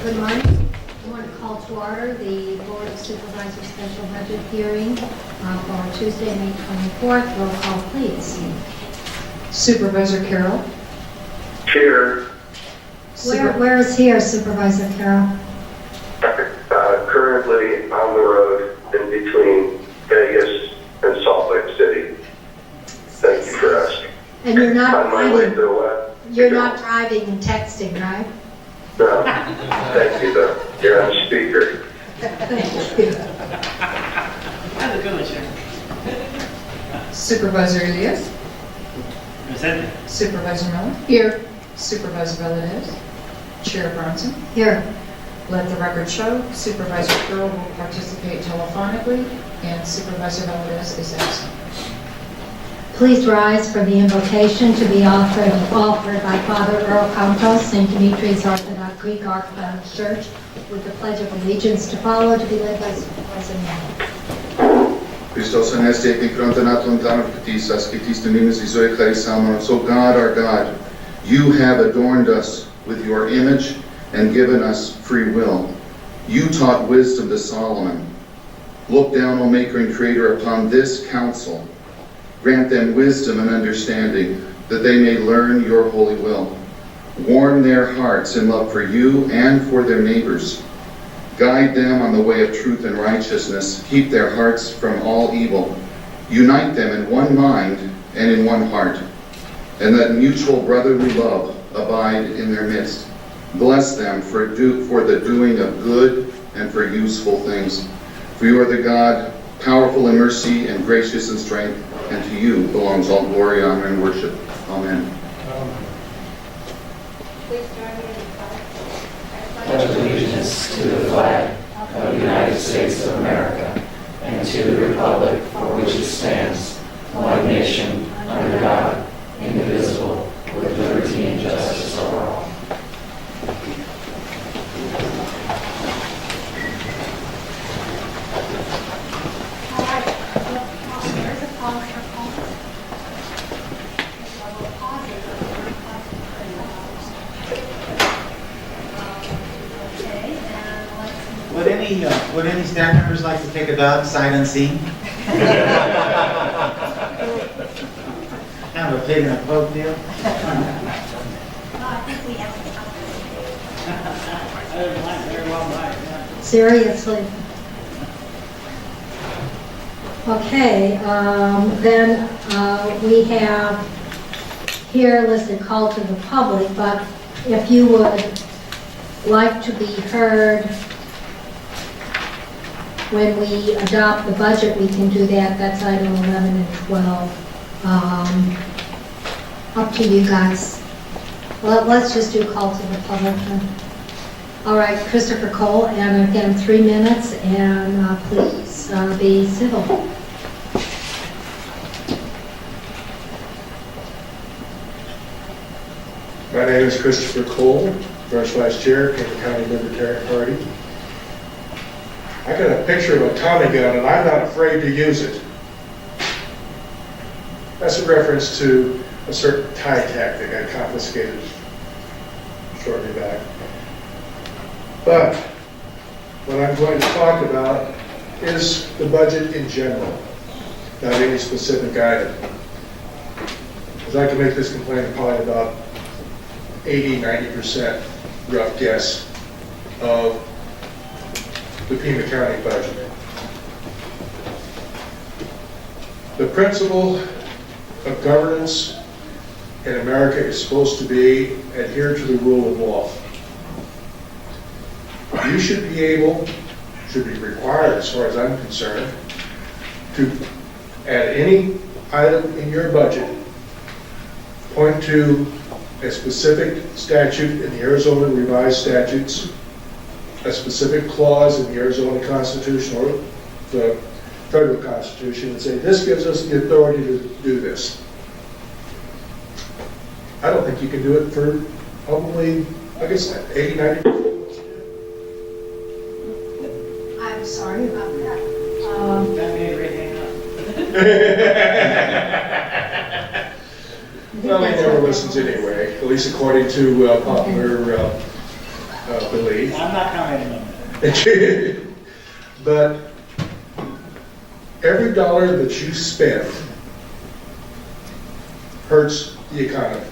Good morning. I want to call to order the Board of Supervisors special budget hearing for Tuesday, May 24th. Roll call, please. Supervisor Carroll. Here. Where is here, Supervisor Carroll? Currently on the road in between Vegas and Salt Lake City. Thank you for asking. And you're not On my way to driving. the west. You're not driving and texting, right? No. Thank you, though. You're on speaker. Thank you. How's it going, Sharon? Supervisor Elias. Present. Supervisor Miller. Here. Supervisor Valdez. Chair Bronson. Here. Let the record show Supervisor Carroll will participate telephonically and Supervisor Valdez is absent. Please rise for the invocation to be offered by Father Earl Campos, St. Dimitri's Orthodox Greek Orthodox Church, with the Pledge of Allegiance to follow, to be led by Supervisor Miller. Christos anesti ekprontenaton tanarptis ascetis demimus isoe charisamon. So God, our God, you have adorned us with your image and given us free will. You taught wisdom to Solomon. Look down, O Maker and Creator, upon this council. Grant them wisdom and understanding, that they may learn your holy will. Warm their hearts in love for you and for their neighbors. Guide them on the way of truth and righteousness. Keep their hearts from all evil. Unite them in one mind and in one heart. And let mutual brotherly love abide in their midst. Bless them for the doing of good and for useful things. For you are the God, powerful in mercy and gracious in strength, and to you belongs all glory, honor, and worship. Amen. Please join me in the flag. Pledge allegiance to the flag of the United States of America and to the republic for which it stands, one nation, under God, indivisible, with liberty and justice for all. All right. There's a pause for comments. We'll pause it. Okay, and let's Would any staff members like to take a dog sight unseen? Kind of a pig in a poke deal? I think we have to Very well, right. seriously. Okay, then we have here listed call to the public, but if you would like to be heard when we adopt the budget, we can do that. That's item 11 and 12. Up to you guys. Well, let's just do call to the public then. All right, Christopher Cole, and again, 3 minutes, and please be civil. My name is Christopher Cole, First Vice Chair, Pima County Libertarian Party. I got a picture of a Tommy gun and I'm not afraid to use it. That's a reference to a certain tie tactic I confiscated shortly back. But what I'm going to talk about is the budget in general, not any specific item. Because I can make this complaint probably about 80-90% rough guess of the Pima County budget. The principle of governance in America is supposed to be adhere to the rule of law. You should be able, should be required as far as I'm concerned, to add any item in your budget, point to a specific statute in the Arizona revised statutes, a specific clause in the Arizona Constitution or the federal Constitution, and say, this gives us the authority to do this. I don't think you can do it for probably, like I said, 80-90%. I'm sorry about that. That made Ray hang up. Well, he never listens anyway, at least according to popular belief. raise. I'm not commenting on that. But every dollar that you spend hurts the economy.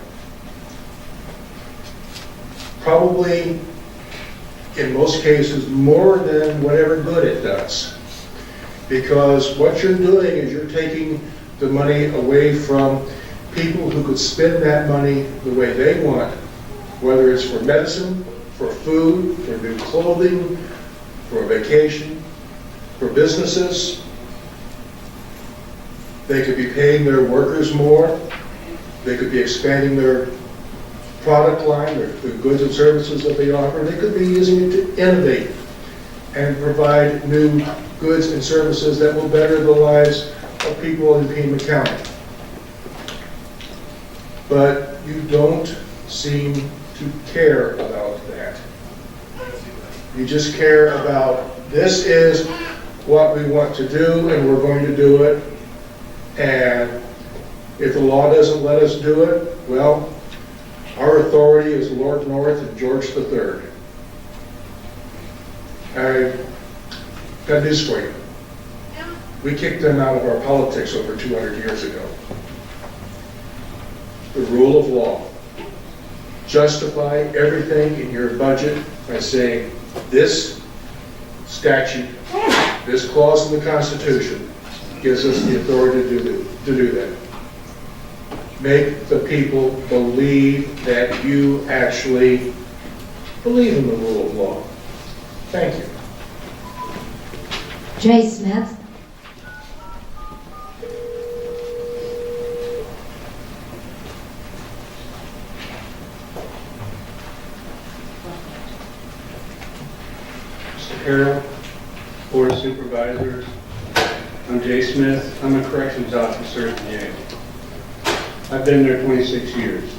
Probably, in most cases, more than whatever good it does. Because what you're doing is you're taking the money away from people who could spend that money the way they want, whether it's for medicine, for food, for new clothing, for a vacation, for businesses. They could be paying their workers more. They could be expanding their product line, the goods and services that they offer. They could be using it to innovate and provide new goods and services that will better the lives of people in Pima County. But you don't seem to care about that. You just care about, this is what we want to do and we're going to do it. And if the law doesn't let us do it, well, our authority is Lord North and George III. I've got news for you. We kicked them out of our politics over 200 years ago. The rule of law. Justify everything in your budget by saying this statute, this clause in the Constitution gives us the authority to do that. Make the people believe that you actually believe in the rule of law. Thank you. Jay Smith. Mr. Carroll, Board of Supervisors, I'm Jay Smith. I'm a corrections officer at the jail. I've been there 26 years.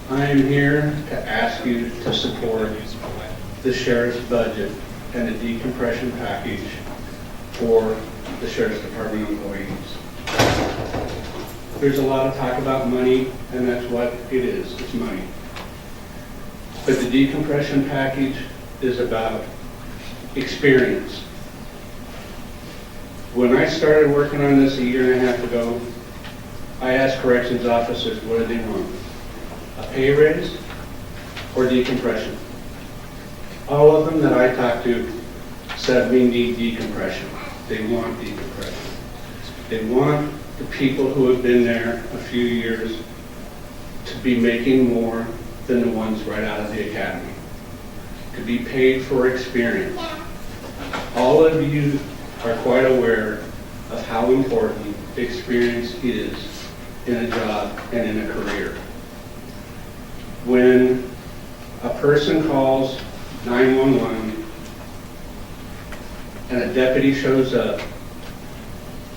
I am here to ask you to support the sheriff's budget and the decompression package for the sheriff's department employees. There's a lot of talk about money, and that's what it is, it's money. But the decompression package is about experience. When I started working on this a year and a half ago, I asked corrections officers what do they want, a pay raise or decompression. All of them that I talked to said we need decompression. They want decompression. They want the people who have been there a few years to be making more than the ones right out of the academy, to be paid for experience. All of you are quite aware of how important experience is in a job and in a career. When a person calls 911 and a deputy shows up,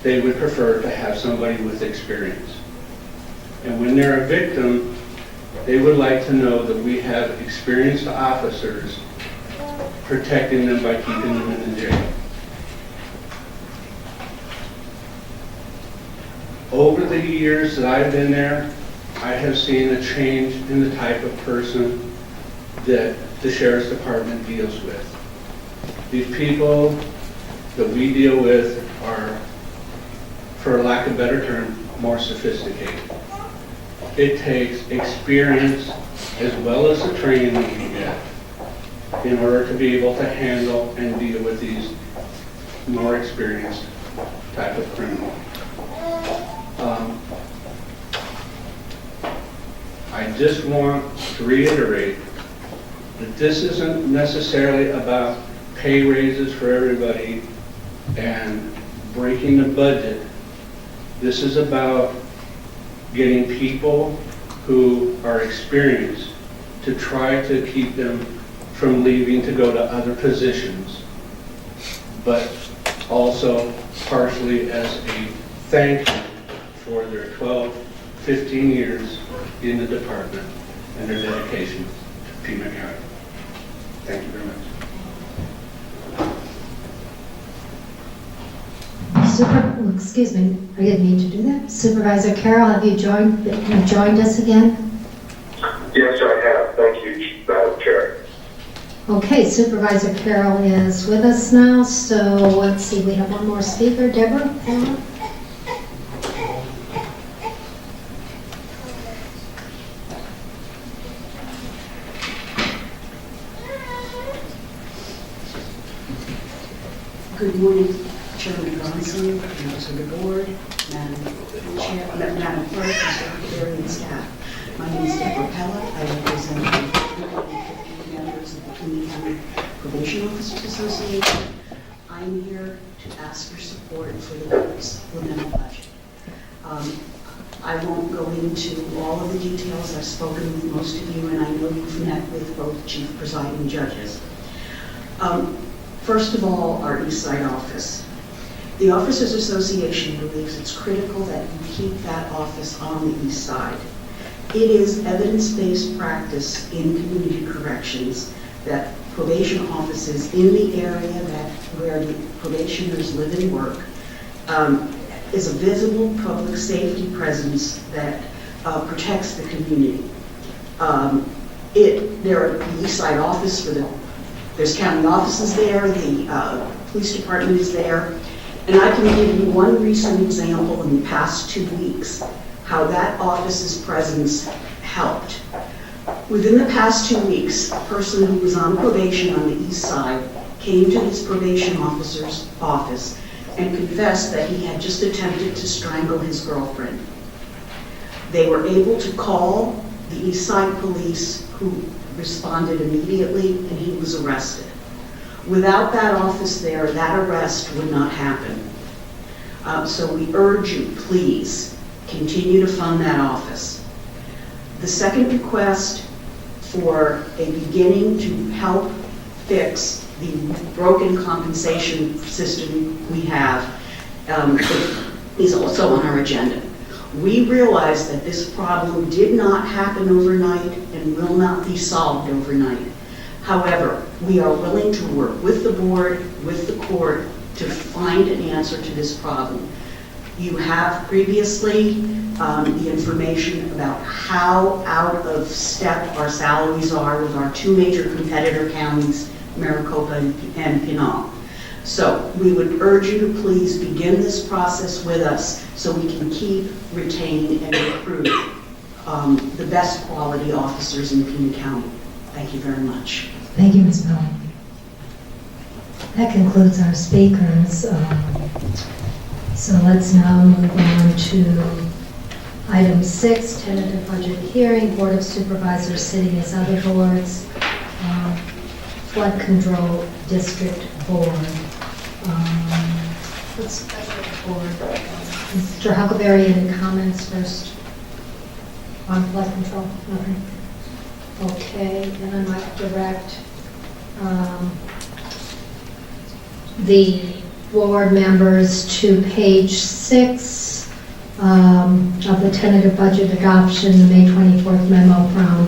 they would prefer to have somebody with experience. And when they're a victim, they would like to know that we have experienced officers protecting them by keeping them in the jail. Over the years that I've been there, I have seen a change in the type of person that the Sheriff's Department deals with. These people that we deal with are, for lack of a better term, more sophisticated. It takes experience as well as the training that you get in order to be able to handle and deal with these more experienced type of criminal. I just want to reiterate that this isn't necessarily about pay raises for everybody and breaking the budget. This is about getting people who are experienced to try to keep them from leaving to go to other positions, but also partially as a thank you for their 12, 15 years in the department and their dedication to Pima County. Thank you very much. Excuse me, I didn't mean to do that. Supervisor Carroll, have you joined us again? Yes, I have. Thank you, Madam Chair. Okay, Supervisor Carroll is with us now, so let's see, we have one more speaker, Deborah. Pima? Good morning, Chairman Bronson, members of the board, Madam Clerk, and Secretary and staff. My name is Deborah Pella. I represent the 250 members of the Pima County Probation Officers Association. I'm here to ask for support for the supplemental budget. I won't go into all of the details. I've spoken with most of you, and I know you've met with both chief presiding judges. First of all, our East Side office. The Officers Association believes it's critical that you keep that office on the East Side. It is evidence-based practice in community corrections that probation offices in the area where the probationers live and work is a visible public safety presence that protects the community. There are the East Side office there's county offices there, the police department is there, and I can give you one recent example in the past 2 weeks how that office's presence helped. Within the past 2 weeks, a person who was on probation on the East Side came to his probation officer's office and confessed that he had just attempted to strangle his girlfriend. They were able to call the East Side police, who responded immediately, and he was arrested. Without that office there, that arrest would not happen. So we urge you, please, continue to fund that office. The second request for a beginning to help fix the broken compensation system we have is also on our agenda. We realize that this problem did not happen overnight and will not be solved overnight. However, we are willing to work with the board, with the court, to find an answer to this problem. You have previously the information about how out of step our salaries are with our two major competitor counties, Maricopa and Pinal. So we would urge you to please begin this process with us so we can keep, retain, and recruit the best quality officers in Pima County. Thank you very much. Thank you, Ms. Miller. That concludes our speakers. So let's now move on to item 6, tentative budget hearing, Board of Supervisors sitting as other boards, Flood Control District Board. Let's start with the board. Mr. Huckleberry, any comments first on flood control? Nothing. Okay, then I might direct the board members to page 6 of the tentative budget adoption, the May 24th memo from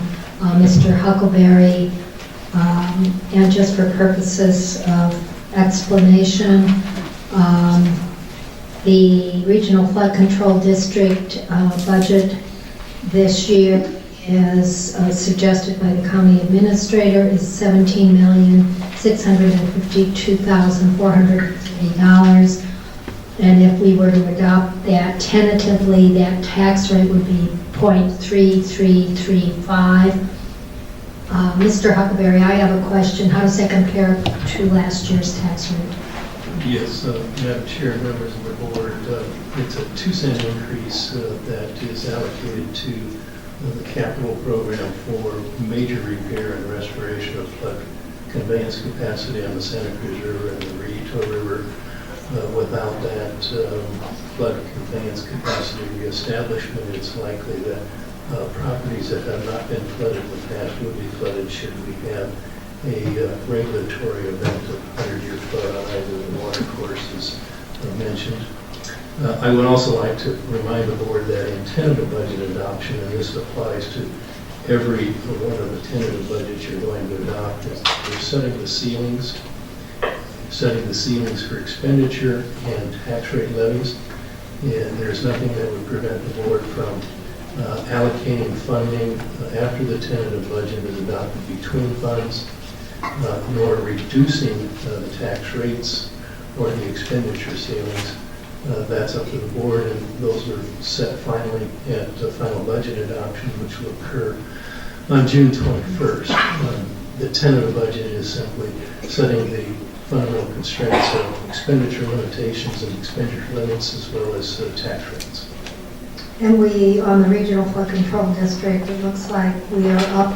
Mr. Huckleberry. And just for purposes of explanation, the Regional Flood Control District budget this year as suggested by the county administrator is $17,652,430. And if we were to adopt that tentatively, that tax rate would be 0.3335. Mr. Huckleberry, I have a question. How does that compare to last year's tax rate? Yes, Madam Chair, members of the board, it's a 2-cent increase that is allocated to the capital program for major repair and restoration of flood conveyance capacity on the Santa Cruz River and the Rito River. Without that flood conveyance capacity reestablishment, it's likely that properties that have not been flooded in the past would be flooded should we have a regulatory event of 100-year flood on either of the water courses mentioned. I would also like to remind the board that in tentative budget adoption, and this applies to every one of the tentative budgets you're going to adopt, is we're setting the ceilings for expenditure and tax rate levies, and there's nothing that would prevent the board from allocating funding after the tentative budget is adopted between funds. nor reducing the tax rates or the expenditure ceilings. That's up to the board, and those are set finally at final budget adoption, which will occur on June 21st. The tentative budget is simply setting the fundamental constraints of expenditure limitations and expenditure limits, as well as tax rates. And we, on the Regional Flood Control District, it looks like we are up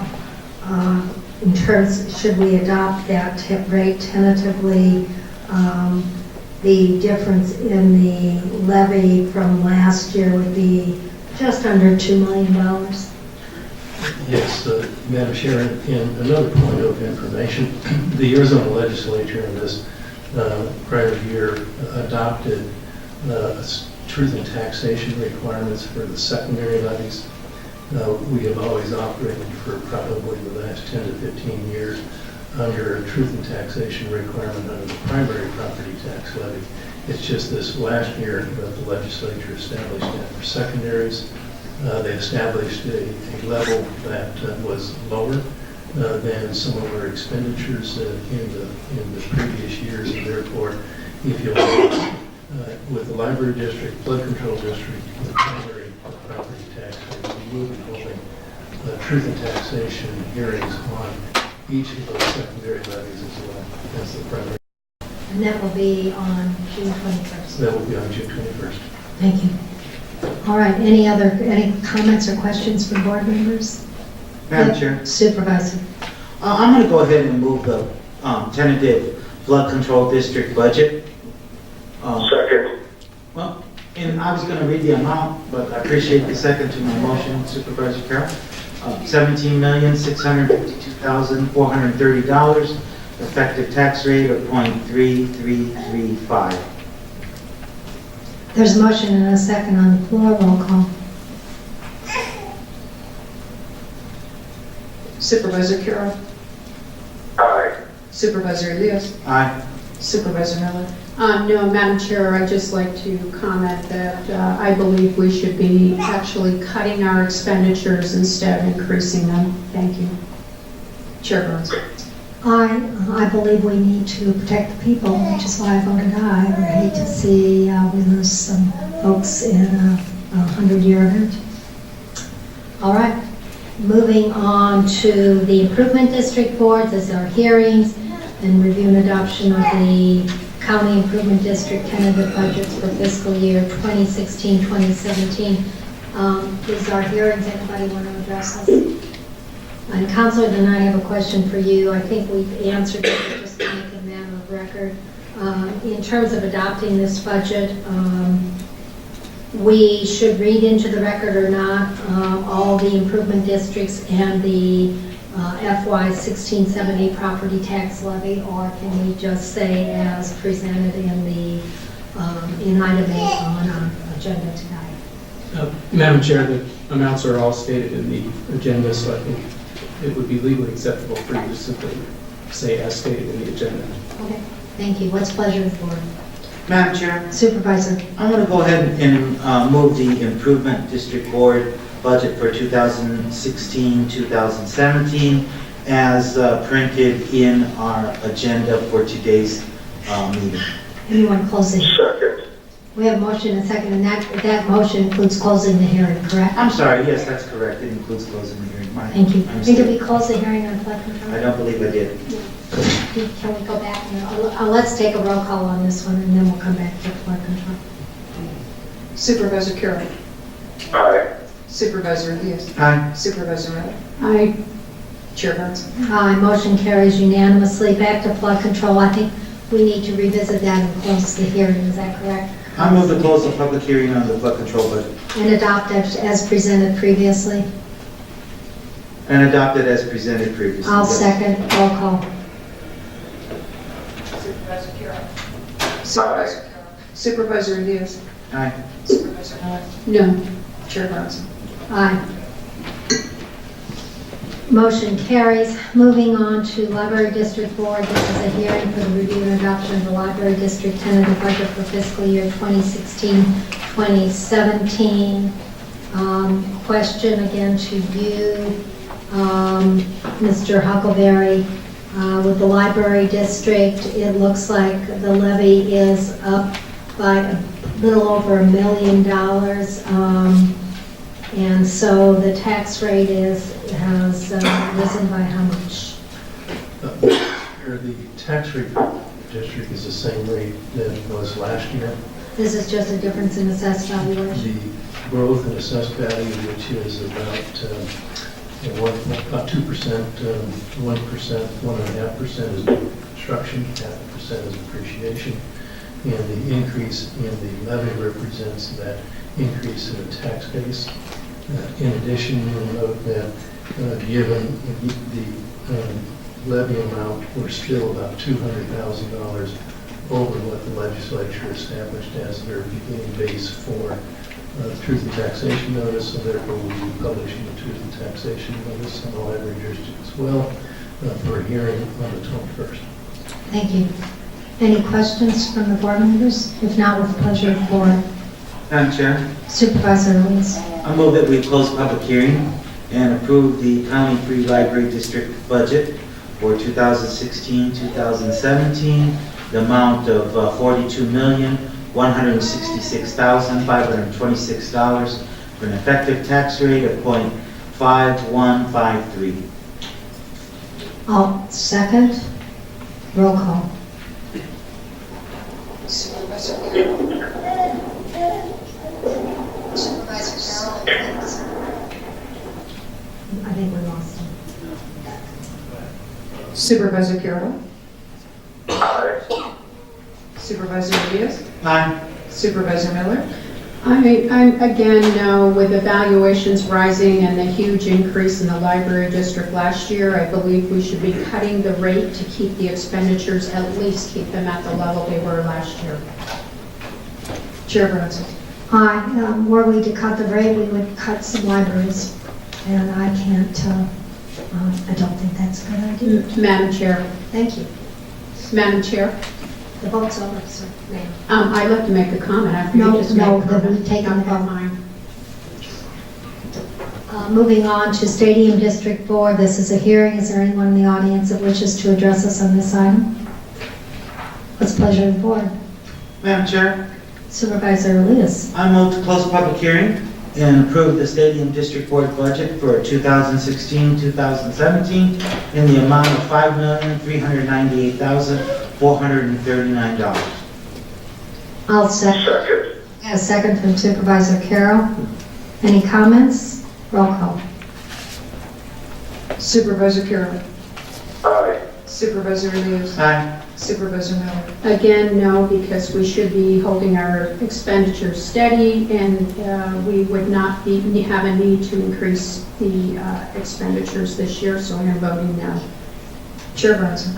in terms, should we adopt that rate tentatively? The difference in the levy from last year would be just under $2 million. Yes, Madam Chair, and another point of information, the Arizona legislature in this prior year adopted truth and taxation requirements for the secondary levies. We have always operated for probably the last 10 to 15 years under a truth and taxation requirement under the primary property tax levy. It's just this last year that the legislature established that for secondaries. They established a level that was lower than some of our expenditures in the previous years, and therefore, if you look with the library district, flood control district, the primary property tax rate, we will be holding truth and taxation hearings on each of those secondary levies as well as the primary. And that will be on June 21st. That will be on June 21st. Thank you. All right, any comments or questions from board members? Madam Chair, Supervisor. I'm going to go ahead and move the tentative flood control district budget. Second. Well, and I was going to read the amount, but I appreciate the second to my motion, Supervisor Carroll. $17,652,430, effective tax rate of 0.3335. There's a motion and a second on the floor. Roll call. Supervisor Carroll. Aye. Supervisor Elias. Aye. Supervisor Miller. No, Madam Chair, I'd just like to comment that I believe we should be actually cutting our expenditures instead of increasing them. Thank you. Chair Burns. I believe we need to protect the people, which is why I voted aye. I would hate to see we lose some folks in a 100-year event. All right, moving on to the Improvement District Board. These are hearings and review and adoption of the County Improvement District tentative budgets for fiscal year 2016-2017. These are hearings. Anybody want to address us? And Counselor, then I have a question for you. I think we've answered it, but just to make a matter of record. In terms of adopting this budget, we should read into the record or not all the improvement districts and the FY 1670 property tax levy, or can we just say as presented in the in item 8 on our agenda tonight? Madam Chair, the amounts are all stated in the agenda, so I think it would be legally acceptable for you to simply say as stated in the agenda. Okay, thank you. What's pleasure of the board? Madam Chair, Supervisor. I'm going to go ahead and move the Improvement District Board budget for 2016-2017 as printed in our agenda for today's meeting. Anyone closing? Second. We have a motion and a second, and that motion includes closing the hearing, correct? I'm sorry, yes, that's correct. It includes closing the hearing. Thank you. Did we close the hearing on flood control? I don't believe I did. Can we go back? Let's take a roll call on this one, and then we'll come back to flood control. Supervisor Carroll. Aye. Supervisor Elias. Aye. Supervisor Miller. I Chair Burns. Aye, motion carries unanimously. Back to flood control. I think we need to revisit that and close the hearing. Is that correct? I move to close the public hearing on the flood control budget. And adopt as presented previously. And adopted as presented previously. I'll Yes. second. Roll call. Supervisor Carroll. Supervisor Carroll. Supervisor Elias. Aye. Supervisor Miller. no. Chair Burns. Aye. Motion carries. Moving on to Library District Board. This is a hearing for the review and adoption of the Library District tentative budget for fiscal year 2016-2017. Question again to you, Mr. Huckleberry. With the library district, it looks like the levy is up by a little over $1 million. And so the tax rate has risen by how much? The tax rate district is the same rate that it was last year. This is just a difference in assessed valuation. The growth in assessed value, which is about 2%, 1%, 1.5% is new construction, 0.5% is appreciation. And the increase in the levy represents that increase in the tax base. In addition, you'll note that given the levy amount, we're still about $200,000 over what the legislature established as their beginning base for truth in taxation notice, and therefore we'll be publishing the truth in taxation notice in the library district as well for a hearing on the 21st. Thank you. Any questions from the board members? If not, with pleasure for Madam Chair, Supervisor Lewis. I move that we close public hearing and approve the County Free Library District budget for 2016-2017, the amount of $42,166,526 for an effective tax rate of 0.5153. I'll second. Roll call. Supervisor Carroll. Supervisor Carroll. I think we lost him. Supervisor Carroll. Aye. Supervisor Elias. Aye. Supervisor Miller. I'm again, no, with the valuations rising and the huge increase in the library district last year, I believe we should be cutting the rate to keep the expenditures, at least keep them at the level they were last year. Chair Brunson. Aye. Were we to cut the rate, we would cut some libraries. And I can't, I don't think that's a good idea. Madam Chair. Thank you. Madam Chair, The vote's over, sir. Ma'am. I'd like to make a comment after No, you just no, made a we're comment. taking the vote. Fine. Moving on to Stadium District Board, this is a hearing. Is there anyone in the audience that wishes to address us on this item? What's the pleasure of the board? Madam Chair, Supervisor Elias. I move to close public hearing and approve the Stadium District Board budget for 2016-2017 in the amount of $5,398,439. I'll second. Second. A second from Supervisor Carroll. Any comments? Roll call. Supervisor Carroll. Aye. Supervisor Elias. Aye. Supervisor Miller. Again, no, because we should be holding our expenditures steady, and we would not have a need to increase the expenditures this year, so I'm voting no. Chair Brunson.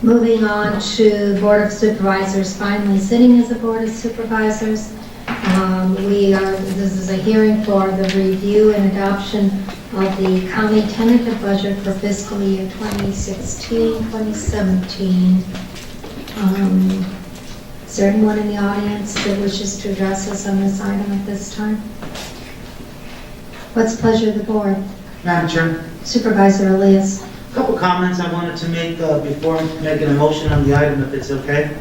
Moving on to Board of Supervisors, finally sitting as a Board of Supervisors. This is a hearing for the review and adoption of the county tentative budget for fiscal year 2016-2017. Is there anyone in the audience that wishes to address us on this item at this time? What's the pleasure of the board? Madam Chair, Supervisor Elias. a couple comments I wanted to make before making a motion on the item, if it's okay.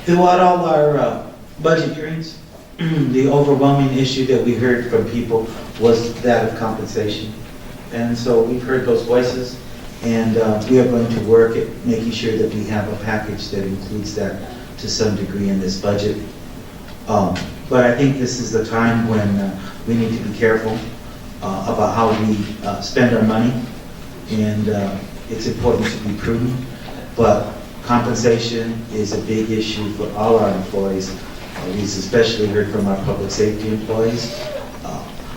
Throughout all our budget hearings, the overwhelming issue that we heard from people was that of compensation. And so we've heard those voices, and we are going to work at making sure that we have a package that includes that to some degree in this budget. But I think this is the time when we need to be careful about how we spend our money, and it's important to be prudent. But compensation is a big issue for all our employees. We've especially heard from our public safety employees.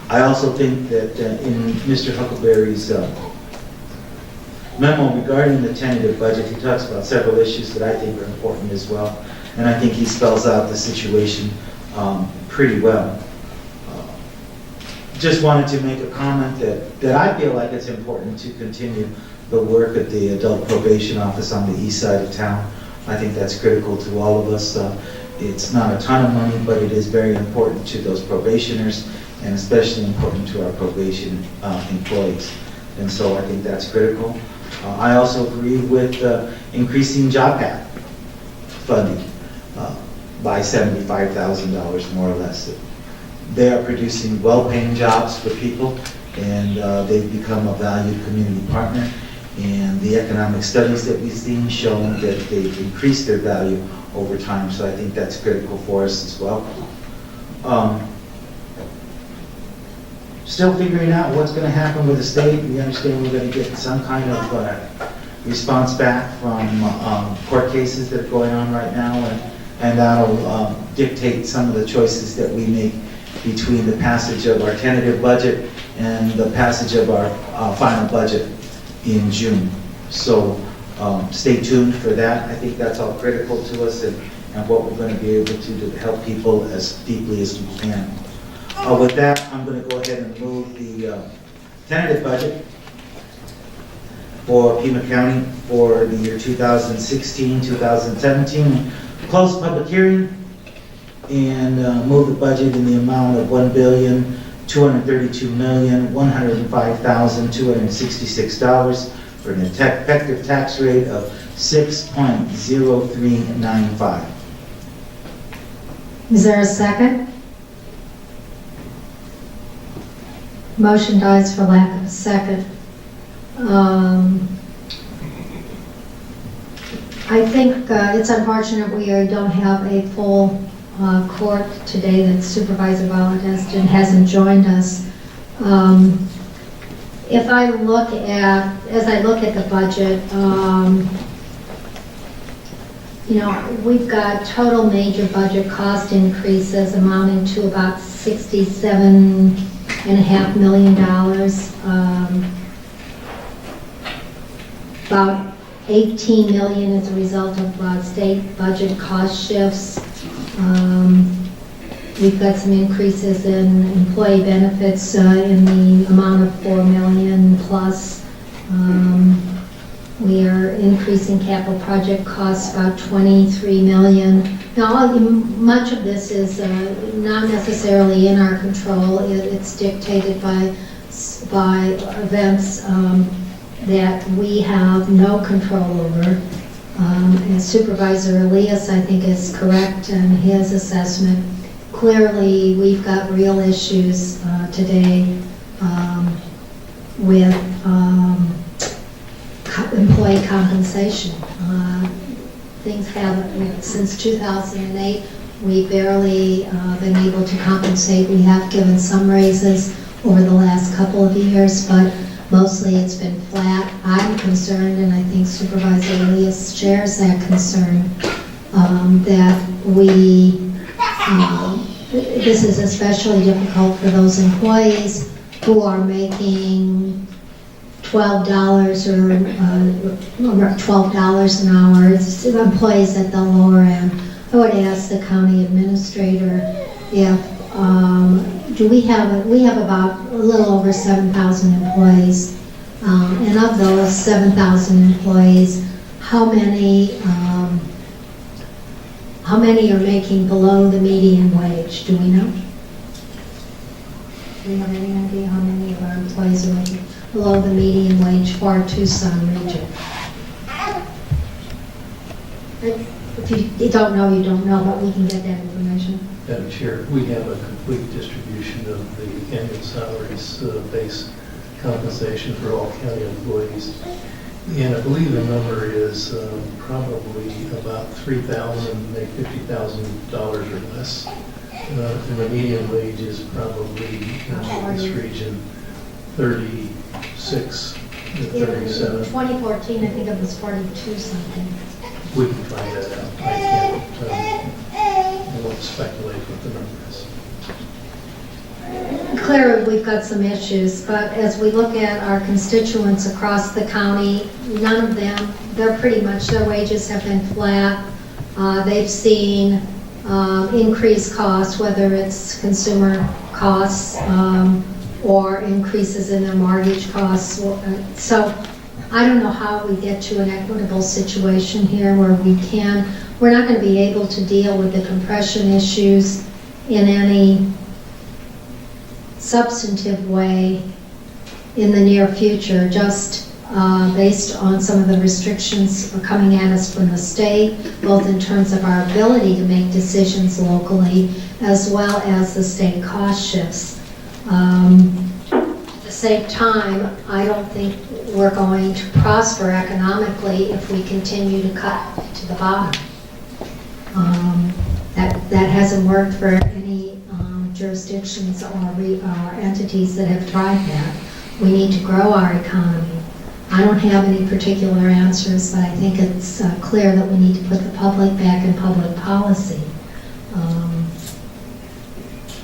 I also think that in Mr. Huckleberry's memo regarding the tentative budget, he talks about several issues that I think are important as well. And I think he spells out the situation pretty well. Just wanted to make a comment that I feel like it's important to continue the work at the Adult Probation Office on the east side of town. I think that's critical to all of us. It's not a ton of money, but it is very important to those probationers, and especially important to our probation employees. And so I think that's critical. I also agree with increasing job path funding by $75,000 more or less. They are producing well-paying jobs for people, and they've become a valued community partner. And the economic studies that we've seen show that they've increased their value over time, so I think that's critical for us as well. Still figuring out what's going to happen with the state. We understand we're going to get some kind of response back from court cases that are going on right now, and that'll dictate some of the choices that we make between the passage of our tentative budget and the passage of our final budget in June. So stay tuned for that. I think that's all critical to us and what we're going to be able to help people as deeply as we can. With that, I'm going to go ahead and move the tentative budget for Pima County for the year 2016-2017. Close public hearing and move the budget in the amount of $1,232,105,266 for an effective tax rate of 6.0395. Is there a second? Motion dies for lack of a second. I think it's unfortunate we don't have a full court today, that Supervisor Valdez hasn't joined us. As I look at the budget, we've got total major budget cost increases amounting to about $67.5 million. About $18 million as a result of state budget cost shifts. We've got some increases in employee benefits in the amount of $4 million plus. We are increasing capital project costs about $23 million. Now, much of this is not necessarily in our control. It's dictated by events that we have no control over. And Supervisor Elias, I think, is correct in his assessment. Clearly, we've got real issues today with employee compensation. Things haven't, since 2008, we've barely been able to compensate. We have given some raises over the last couple of years, but mostly it's been flat. I'm concerned, and I think Supervisor Elias shares that concern, that this is especially difficult for those employees who are making $12 or $12 an hour. It's employees at the lower end. I would ask the county administrator if we have about a little over 7,000 employees, and of those 7,000 employees, how many are making below the median wage? Do we know? Do we have any idea how many of our employees are making below the median wage for our Tucson region? If you don't know, you don't know, but we can get that information. Madam Chair, we have a complete distribution of the annual salaries base compensation for all county employees. And I believe the number is probably about $3,000, maybe $50,000 or less. And the median wage is probably in this region 36 to 37. In 2014, I think it was 42 something. We can find that out. I won't speculate what the number is. Clearly, we've got some issues, but as we look at our constituents across the county, none of them, their wages have been flat. They've seen increased costs, whether it's consumer costs or increases in their mortgage costs. So I don't know how we get to an equitable situation here where we're not going to be able to deal with the compression issues in any substantive way in the near future, just based on some of the restrictions coming at us from the state, both in terms of our ability to make decisions locally, as well as the state cost shifts. At the same time, I don't think we're going to prosper economically if we continue to cut to the bottom. That hasn't worked for any jurisdictions or entities that have tried that. We need to grow our economy. I don't have any particular answers, but I think it's clear that we need to put the public back in public policy.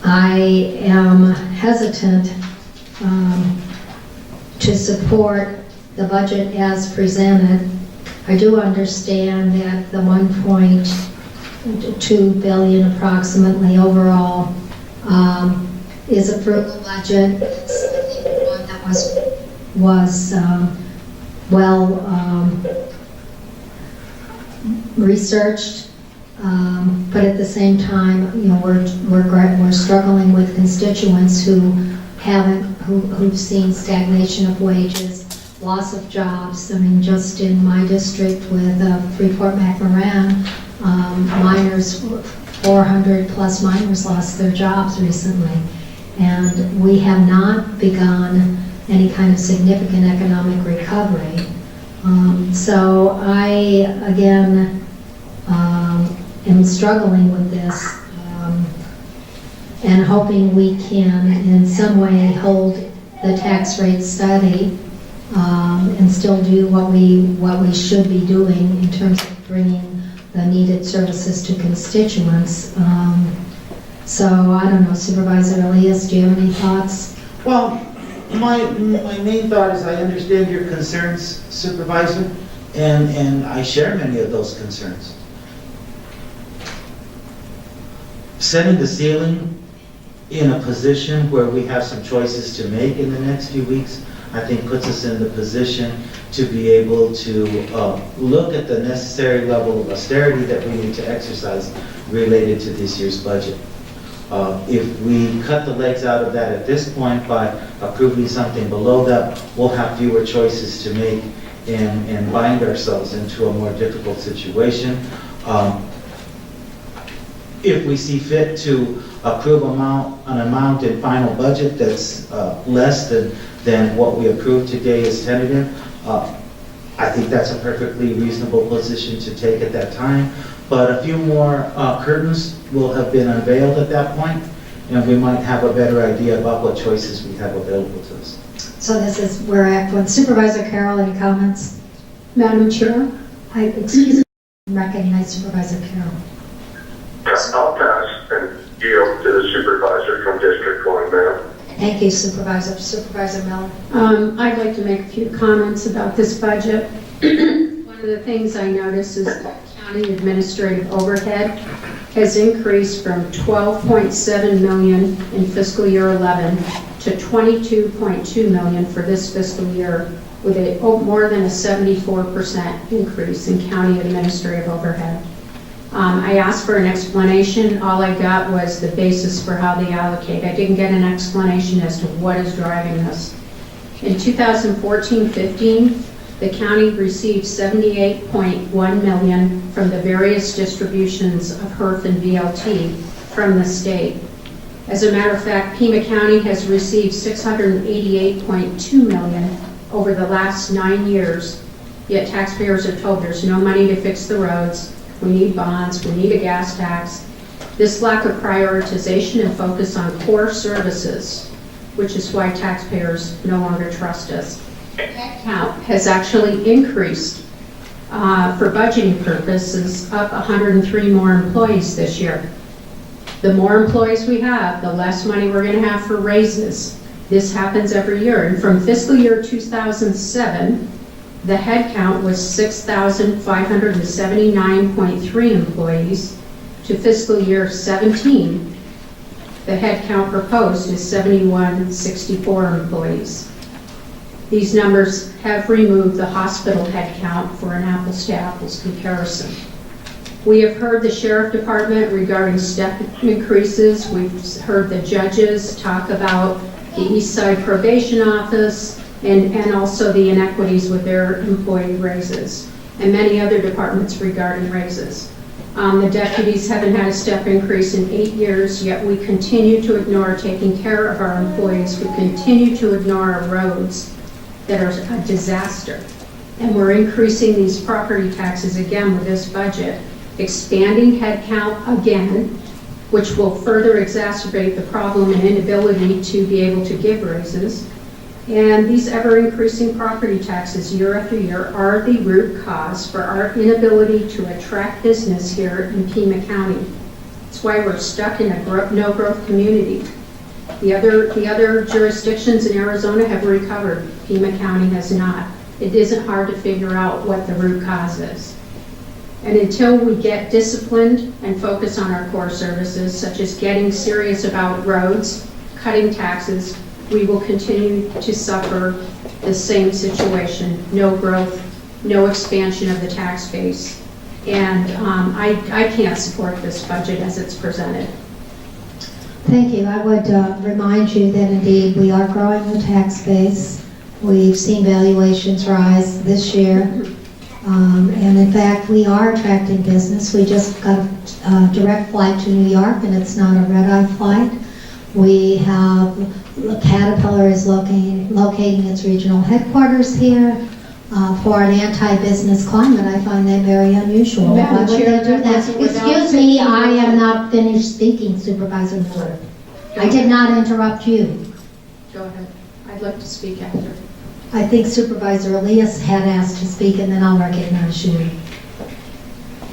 I am hesitant to support the budget as presented. I do understand that the 1.2 billion approximately overall is a frugal budget. It's one that was well researched, but at the same time, you know, we're struggling with constituents who've seen stagnation of wages, loss of jobs. I mean, just in my district with Freeport-McMoran, miners, 400 plus miners lost their jobs recently, and we have not begun any kind of significant economic recovery. So I, again, am struggling with this and hoping we can in some way hold the tax rate steady and still do what we should be doing in terms of bringing the needed services to constituents. So I don't know, Supervisor Elias, do you have any thoughts? Well, my main thought is I understand your concerns, Supervisor, and I share many of those concerns. Setting the ceiling in a position where we have some choices to make in the next few weeks, I think puts us in the position to be able to look at the necessary level of austerity that we need to exercise related to this year's budget. If we cut the legs out of that at this point by approving something below that, we'll have fewer choices to make and bind ourselves into a more difficult situation. If we see fit to approve an amount in final budget that's less than what we approved today as tentative, I think that's a perfectly reasonable position to take at that time. But a few more curtains will have been unveiled at that point, and we might have a better idea about what choices we have available to us. So this is where I have one. Supervisor Carroll, any comments? Madam Chair? Excuse me, recognize Supervisor Carroll. I'll pass and yield to the supervisor from District 1, ma'am. Thank you, Supervisor. Supervisor Miller. I'd like to make a few comments about this budget. One of the things I noticed is that county administrative overhead has increased from $12.7 million in fiscal year 11 to $22.2 million for this fiscal year, with more than a 74% increase in county administrative overhead. I asked for an explanation. All I got was the basis for how they allocate. I didn't get an explanation as to what is driving this. In 2014-15, the county received $78.1 million from the various distributions of HERF and VLT from the state. As a matter of fact, Pima County has received $688.2 million over the last 9 years, yet taxpayers are told there's no money to fix the roads, we need bonds, we need a gas tax. This lack of prioritization and focus on core services, which is why taxpayers no longer trust us. Headcount has actually increased for budgeting purposes, up 103 more employees this year. The more employees we have, the less money we're going to have for raises. This happens every year. And from fiscal year 2007, the head count was 6,579.3 employees. To fiscal year 17, the head count proposed is 7,164 employees. These numbers have removed the hospital head count for an apples to apples comparison. We have heard the sheriff department regarding step increases. We've heard the judges talk about the East Side Probation Office, and also the inequities with their employee raises, and many other departments regarding raises. The deputies haven't had a step increase in 8 years, yet we continue to ignore taking care of our employees. We continue to ignore our roads that are a disaster. And we're increasing these property taxes again with this budget, expanding headcount again, which will further exacerbate the problem and inability to be able to give raises. And these ever-increasing property taxes year after year are the root cause for our inability to attract business here in Pima County. That's why we're stuck in a no-growth community. The other jurisdictions in Arizona have recovered. Pima County has not. It isn't hard to figure out what the root cause is. And until we get disciplined and focus on our core services, such as getting serious about roads, cutting taxes, we will continue to suffer the same situation: no growth, no expansion of the tax base. And I can't support this budget as it's presented. Thank you. I would remind you that indeed we are growing the tax base. We've seen valuations rise this year. And in fact, we are attracting business. We just got a direct flight to New York, and it's not a red-eye flight. We have, Caterpillar is locating its regional headquarters here for an anti-business climate. I find that very unusual. Why would they do that? Excuse me, I am not finished speaking, Supervisor Miller. I did not interrupt you. Go ahead. I'd like to speak after. I think Supervisor Elias had asked to speak, and then I'll recognize you.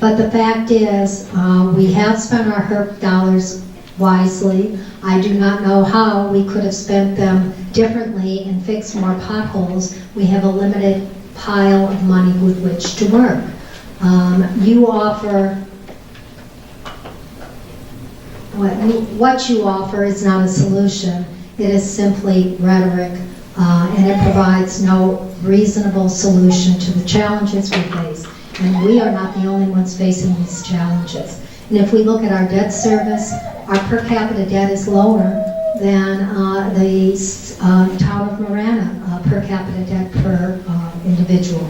But the fact is, we have spent our HERP dollars wisely. I do not know how we could have spent them differently and fixed more potholes. We have a limited pile of money with which to work. You offer, what you offer is not a solution. It is simply rhetoric, and it provides no reasonable solution to the challenges we face. And we are not the only ones facing these challenges. And if we look at our debt service, our per capita debt is lower than the town of Marana per capita debt per individual.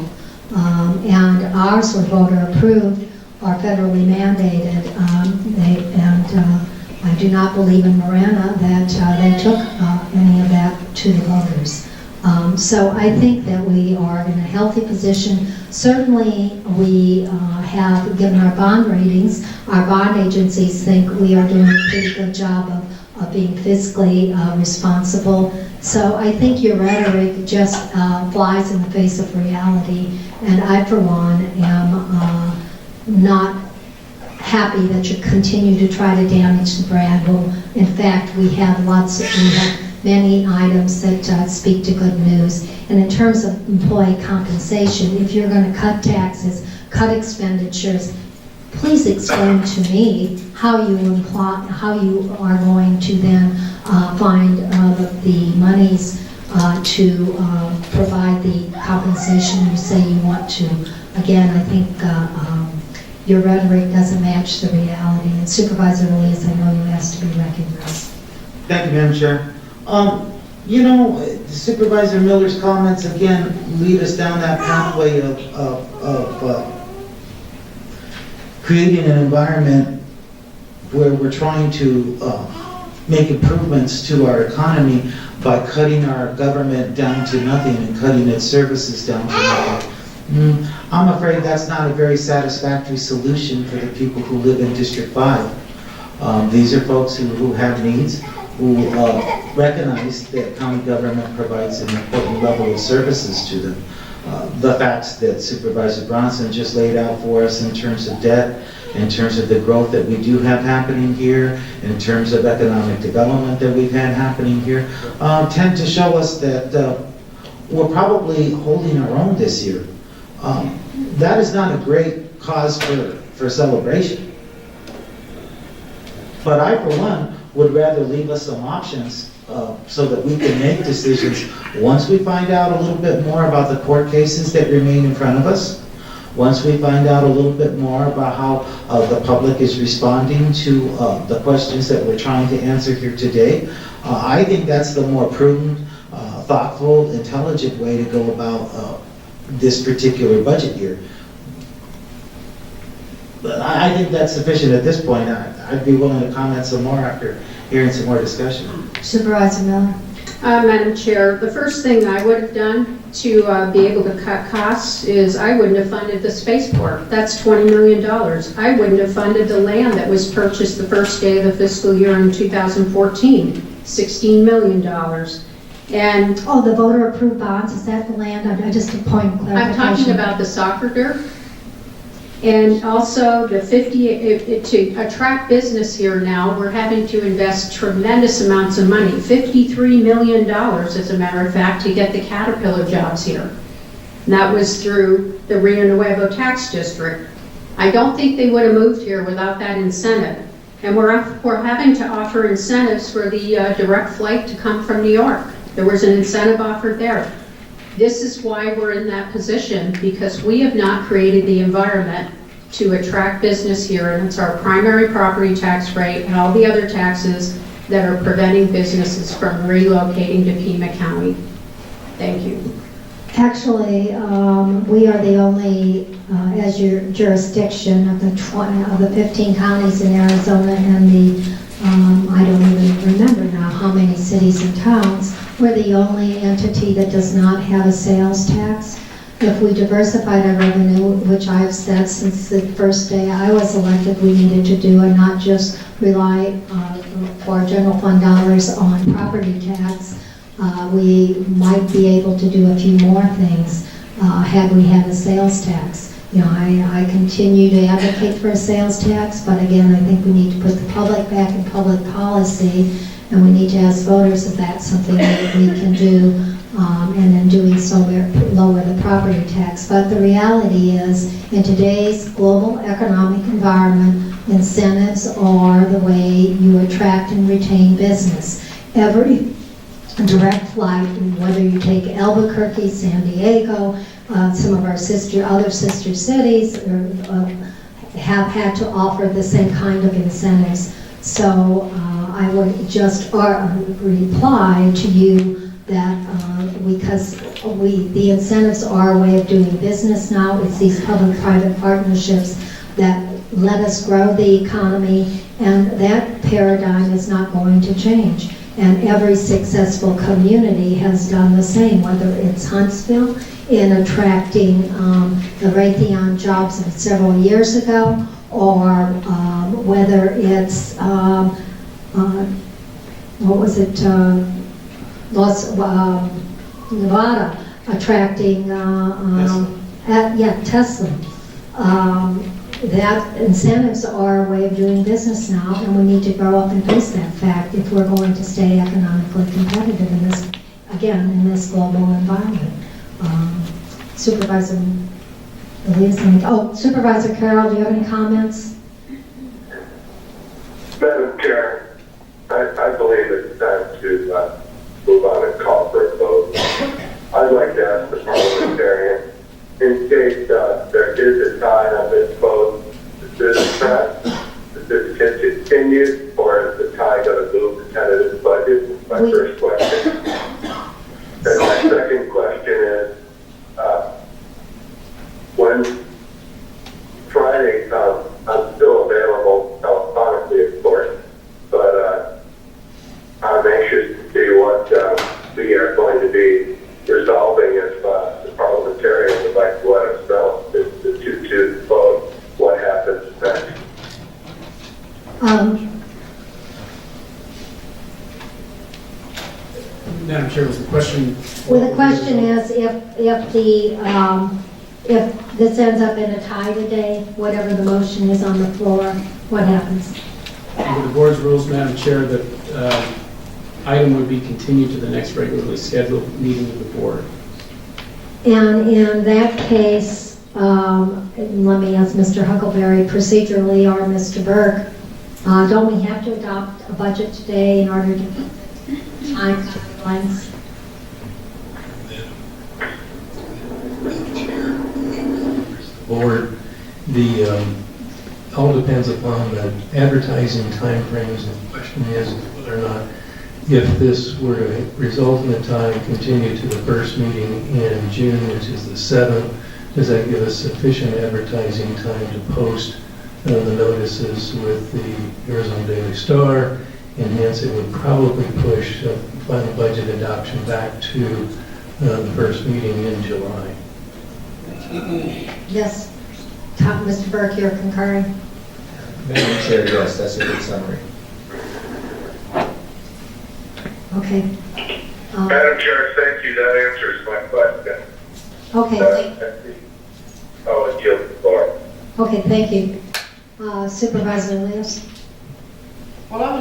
And ours were voter approved or federally mandated. I do not believe in Marana that they took any of that to the voters. So I think that we are in a healthy position. Certainly, we have, given our bond ratings, our bond agencies think we are doing a pretty good job of being fiscally responsible. So I think your rhetoric just flies in the face of reality, and I, for one, am not happy that you continue to try to damage the brand. Well, in fact, we have many items that speak to good news. And in terms of employee compensation, if you're going to cut taxes, cut expenditures, please explain to me how you are going to then find the monies to provide the compensation you say you want to. Again, I think your rhetoric doesn't match the reality. And Supervisor Elias, I know you asked to be recognized. Thank you, Madam Chair. Supervisor Miller's comments again lead us down that pathway of creating an environment where we're trying to make improvements to our economy by cutting our government down to nothing and cutting its services down to nothing. I'm afraid that's not a very satisfactory solution for the people who live in District 5. These are folks who have needs, who recognize that county government provides an important level of services to them. The facts that Supervisor Bronson just laid out for us in terms of debt, in terms of the growth that we do have happening here, in terms of economic development that we've had happening here, tend to show us that we're probably holding our own this year. That is not a great cause for celebration. But I, for one, would rather leave us some options so that we can make decisions once we find out a little bit more about the court cases that remain in front of us, Once we find out a little bit more about how the public is responding to the questions that we're trying to answer here today, I think that's the more prudent, thoughtful, intelligent way to go about this particular budget year. But I think that's sufficient at this point. I'd be willing to comment some more after hearing some more discussion. Supervisor Miller? Madam Chair, the first thing I would have done to be able to cut costs is I wouldn't have funded the spaceport. That's $20 million. I wouldn't have funded the land that was purchased the first day of the fiscal year in 2014, $16 million. And Oh, the voter approved bonds, is that the land? I just a point of clarification. I'm talking about the soccer dirt. And also the to attract business here now, we're having to invest tremendous amounts of money, $53 million as a matter of fact, to get the Caterpillar jobs here. And that was through the Rio Nuevo tax district. I don't think they would have moved here without that incentive. And we're having to offer incentives for the direct flight to come from New York. There was an incentive offered there. This is why we're in that position, because we have not created the environment to attract business here, and it's our primary property tax rate and all the other taxes that are preventing businesses from relocating to Pima County. Thank you. Actually, we are the only, as your jurisdiction of the 15 counties in Arizona and the, I don't even remember now how many cities and towns, we're the only entity that does not have a sales tax. If we diversified our revenue, which I've said since the first day I was elected we needed to do, and not just rely for general fund dollars on property tax, we might be able to do a few more things had we had a sales tax. You know, I continue to advocate for a sales tax, but again, I think we need to put the public back in public policy, and we need to ask voters if that's something that we can do, and in doing so, lower the property tax. But the reality is, in today's global economic environment, incentives are the way you attract and retain business. Every direct flight, whether you take Albuquerque, San Diego, some of our other sister cities have had to offer the same kind of incentives. So I would just reply to you that because the incentives are a way of doing business now, it's these public-private partnerships that let us grow the economy, and that paradigm is not going to change. And every successful community has done the same, whether it's Huntsville in attracting the Raytheon jobs of several years ago, or whether it's, Nevada attracting, Tesla. That incentives are a way of doing business now, and we need to grow up and face that fact if we're going to stay economically competitive in this, again, in this global environment. Supervisor Supervisor Carroll, do you have any comments? Madam Chair, I believe it's time to move on and call for a vote. I'd like to ask the parliamentarian, in case there is a tie on this vote, is this continue, or is the tie going to move the tentative budget? My first question. And my second question is, when Friday comes, I'm still available telephonically, of course, but I'm anxious to see what we are going to be resolving if the parliamentarian would like to let us know the 2-2 vote, what happens next. Madam Chair, was the question? Well, the question is, if this ends up in a tie today, whatever the motion is on the floor, what happens? Under the board's rules, Madam Chair, the item would be continued to the next regularly scheduled meeting of the board. And in that case, let me ask Mr. Huckleberry procedurally, or Mr. Burke, don't we have to adopt a budget today in order to time timelines? Board all depends upon the advertising timeframes, and the question is whether or not, if this were to result in a tie and continue to the first meeting in June, which is the 7th, does that give us sufficient advertising time to post the notices with the Arizona Daily Star? And hence, it would probably push final budget adoption back to the first meeting in July. Yes. Mr. Burke, you're concurring? Madam Chair, yes, that's a good summary. Okay. Madam Chair, thank you. That answers my question. Okay, I'll yield the floor. okay, thank you. Supervisor Leos? Well, I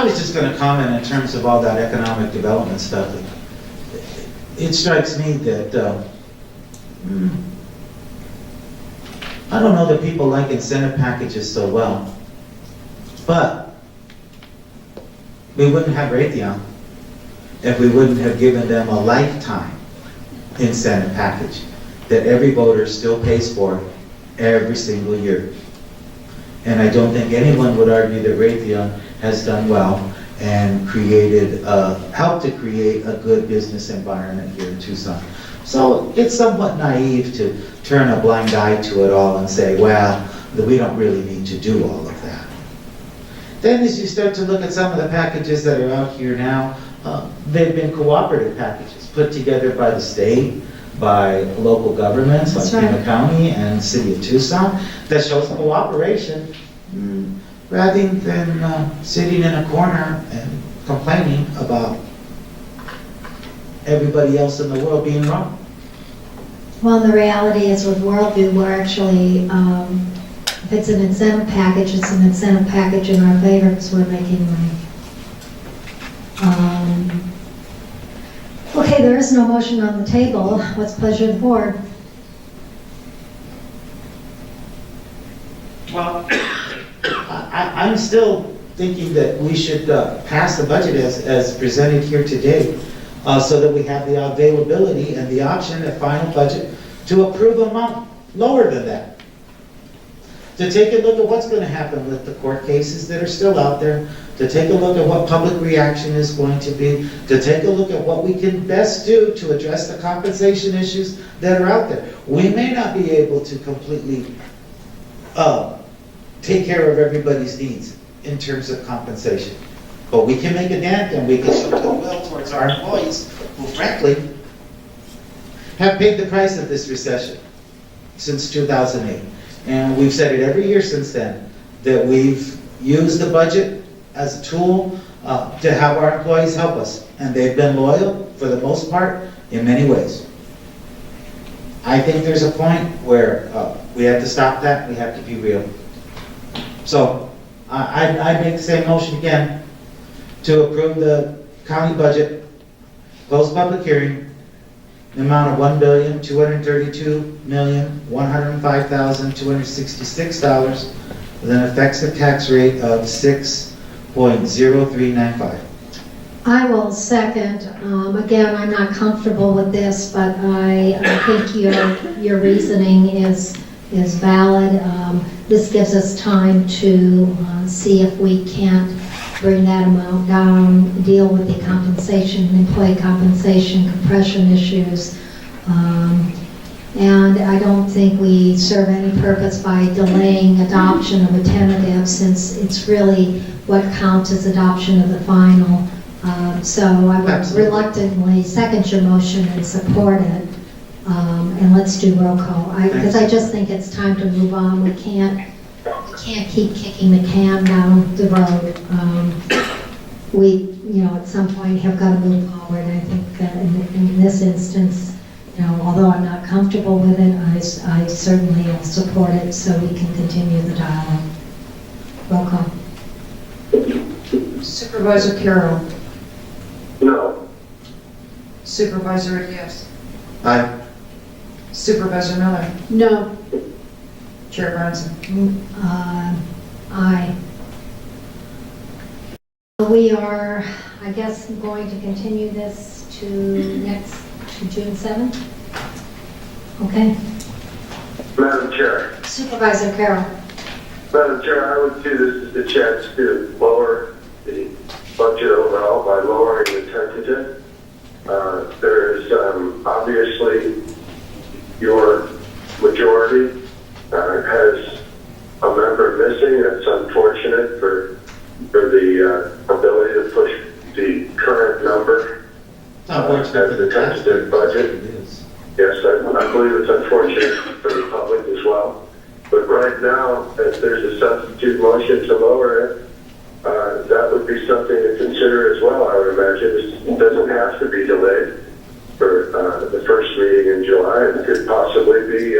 was just going to comment in terms of all that economic development stuff. It strikes me that I don't know that people like incentive packages so well, but we wouldn't have Raytheon if we wouldn't have given them a lifetime incentive package that every voter still pays for every single year. And I don't think anyone would argue that Raytheon has done well and helped to create a good business environment here in Tucson. So it's somewhat naive to turn a blind eye to it all and say, well, we don't really need to do all of that. Then as you start to look at some of the packages that are out here now, they've been cooperative packages put together by the state, by local governments like Pima County and City of Tucson, that shows cooperation rather than sitting in a corner and complaining about everybody else in the world being wrong. Well, the reality is with Worldview, we're actually, if it's an incentive package, it's an incentive package in our favor because we're making money. Okay, there is no motion on the table. What's the pleasure of the board? Well, I'm still thinking that we should pass the budget as presented here today, so that we have the availability and the option at final budget to approve a amount lower than that. To take a look at what's going to happen with the court cases that are still out there, to take a look at what public reaction is going to be, to take a look at what we can best do to address the compensation issues that are out there. We may not be able to completely take care of everybody's needs in terms of compensation, but we can make a dent and we can show goodwill towards our employees who frankly have paid the price of this recession since 2008. And we've said it every year since then, that we've used the budget as a tool to have our employees help us. And they've been loyal, for the most part, in many ways. I think there's a point where we have to stop that, we have to be real. So, I'd make the same motion again, to approve the county budget, close public hearing, the amount of $1,232,105,266 with an effective tax rate of 6.0395. I will second. Again, I'm not comfortable with this, but I think your reasoning is valid. This gives us time to see if we can't bring that amount down, deal with the compensation, employee compensation, compression issues. And I don't think we serve any purpose by delaying adoption of a tentative, since it's really what counts as adoption of the final. So I would reluctantly second your motion and support it. And let's do roll call, because I just think it's time to move on. We can't keep kicking the can down the road. We, at some point have got to move forward. I think in this instance, although I'm not comfortable with it, I certainly will support it so we can continue the dialogue. Roll call. Supervisor Carroll. No. Supervisor Diaz. Aye. Supervisor Miller. No. Chair Bronson. Aye. We are, I guess, going to continue this to June 7th? Okay. Madam Chair. Supervisor Carroll. Madam Chair, I would see this as a chance to lower the budget overall by lowering the tentative. There is obviously your majority has a member missing. That's unfortunate for the ability to push the current number as the tentative budget. Yes, I believe it's unfortunate for the public as well. But right now, if there's a substitute motion to lower it, that would be something to consider as well, I would imagine. It doesn't have to be delayed for the first meeting in July. It could possibly be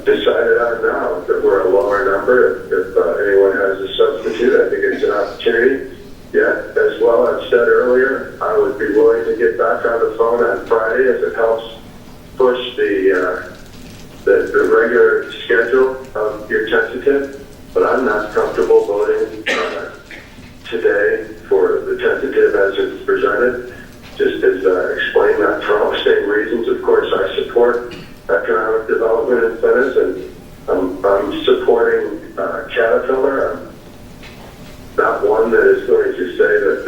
decided on now that we're a lower number. If anyone has a substitute, I think it's an opportunity. Yet, as well, I've said earlier, I would be willing to get back on the phone on Friday if it helps push the regular schedule of your tentative. But I'm not comfortable voting today for the tentative as it's presented. Just as explained, not for all the same reasons. Of course, I support economic development incentives, and I'm supporting Caterpillar. I'm not one that is going to say that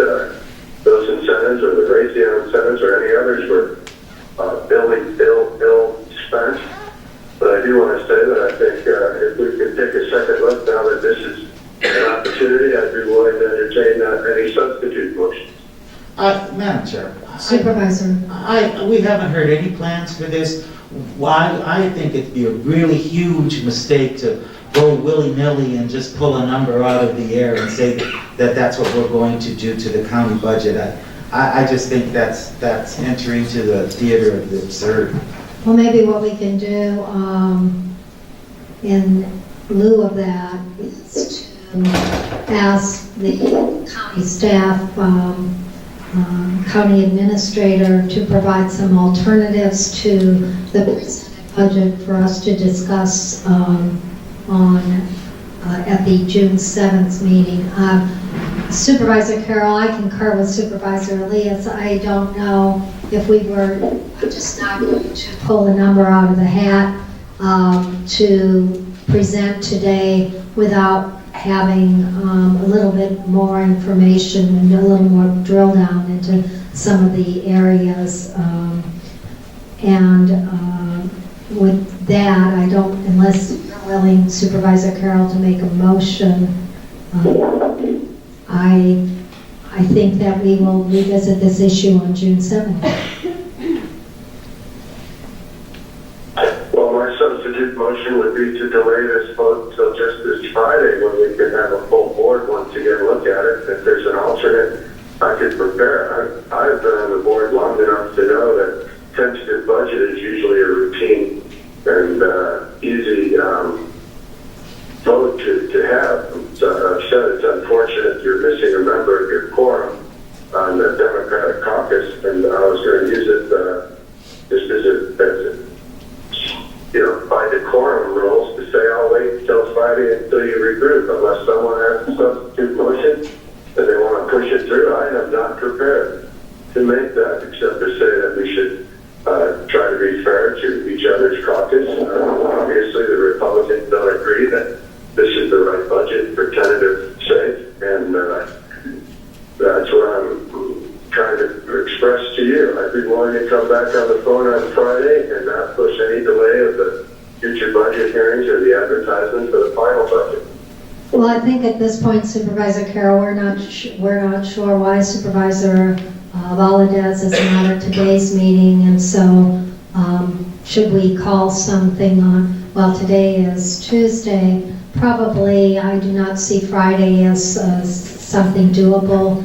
those incentives or the Raytheon incentives or any others were ill spent. But I do want to say that I think if we could take a second look now that this is an opportunity, I'd be willing to entertain any substitute motions. Madam Chair. Supervisor. We haven't heard any plans for this. Why? I think it'd be a really huge mistake to go willy-nilly and just pull a number out of the air and say that that's what we're going to do to the county budget. I just think that's entering to the theater of the absurd. Well, maybe what we can do in lieu of that is to ask the county staff, county administrator to provide some alternatives to the presented budget for us to discuss at the June 7th meeting. Supervisor Carroll, I concur with Supervisor Elias. I don't know if we were just not going to pull a number out of the hat to present today without having a little bit more information and a little more drill down into some of the areas. With that, I don't, unless you're willing, Supervisor Carroll, to make a motion, I think that we will revisit this issue on June 7th. Well, my substitute motion would be to delay this vote until just this Friday when we can have a full board once again look at it. If there's an alternate, I could prepare. I've been on the board long enough to know that tentative budget is usually a routine and easy vote to have. So I've said it's unfortunate you're missing a member of your quorum on the Democratic caucus, and I was going to use it just as by decorum rules to say I'll wait until Friday until you regroup unless someone has a substitute motion and they want to push it through. I am not prepared to make that except to say that we should try to be fair to each other's caucus. Obviously, the Republicans don't agree that this is the right budget for tentative sake, and that's what I'm trying to express to you. I'd be willing to come back on the phone on Friday and not push any delay of the future budget hearings or the advertisement for the final budget. Well, I think at this point, Supervisor Carroll, we're not sure why Supervisor Valadez is not at today's meeting, and so should we call something on? Well, today is Tuesday. Probably, I do not see Friday as something doable.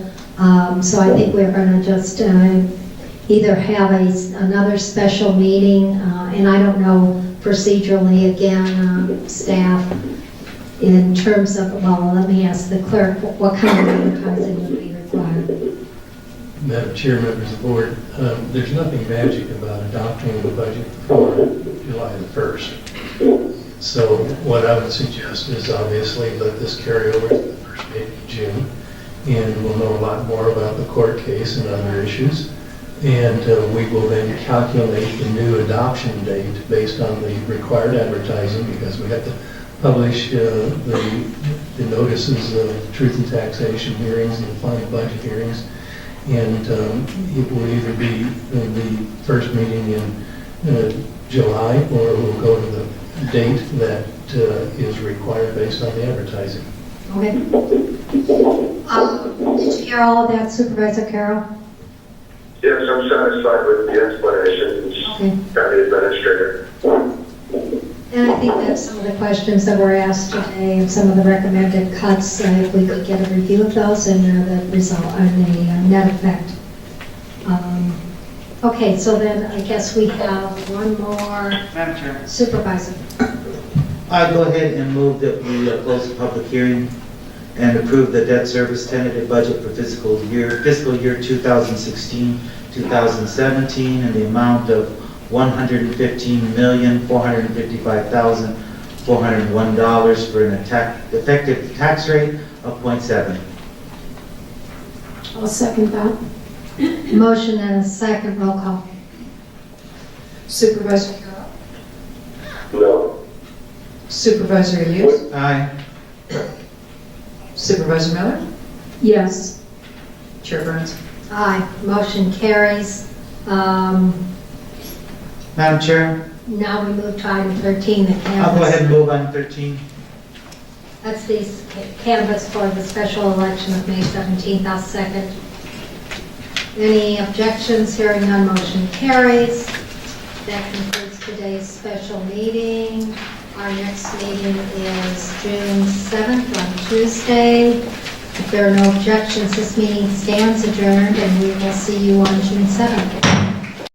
So I think we're going to just either have another special meeting, and I don't know procedurally, again, staff, in terms of, well, let me ask the clerk, what kind of advertising would be required? Madam Chair, members of the board, there's nothing magic about adopting the budget for July the 1st. So what I would suggest is obviously let this carry over to the first meeting in June, and we'll know a lot more about the court case and other issues. And we will then calculate the new adoption date based on the required advertising, because we have to publish the notices of truth and taxation hearings and the final budget hearings. And it will either be the first meeting in July, or it will go to the date that is required based on the advertising. Okay. Did you hear all of that, Supervisor Carroll? Yes, I'm satisfied with the explanations, Okay. County Administrator. And I think that some of the questions that were asked today and some of the recommended cuts, if we could get a review of those and the result and the net effect. Okay, so then I guess we have one more. Madam Chair. Supervisor. I go ahead and move that we close the public hearing and approve the debt service tentative budget for fiscal year 2016-2017 in the amount of $115,455,401 for an effective tax rate of 0.7. I'll second that. Motion and a second, roll call. Supervisor Carroll. No. Supervisor Elias. Aye. Supervisor Miller. Yes. Chair Burns. Aye, motion carries. Madam Chair, Now we move to item 13, the I'll go canvas. ahead and move on 13. That's the canvas for the special election of May 17th. I'll second. Any objections? Hearing none, motion carries. That concludes today's special meeting. Our next meeting is June 7th on Tuesday. If there are no objections, this meeting stands adjourned, and we will see you on June 7th.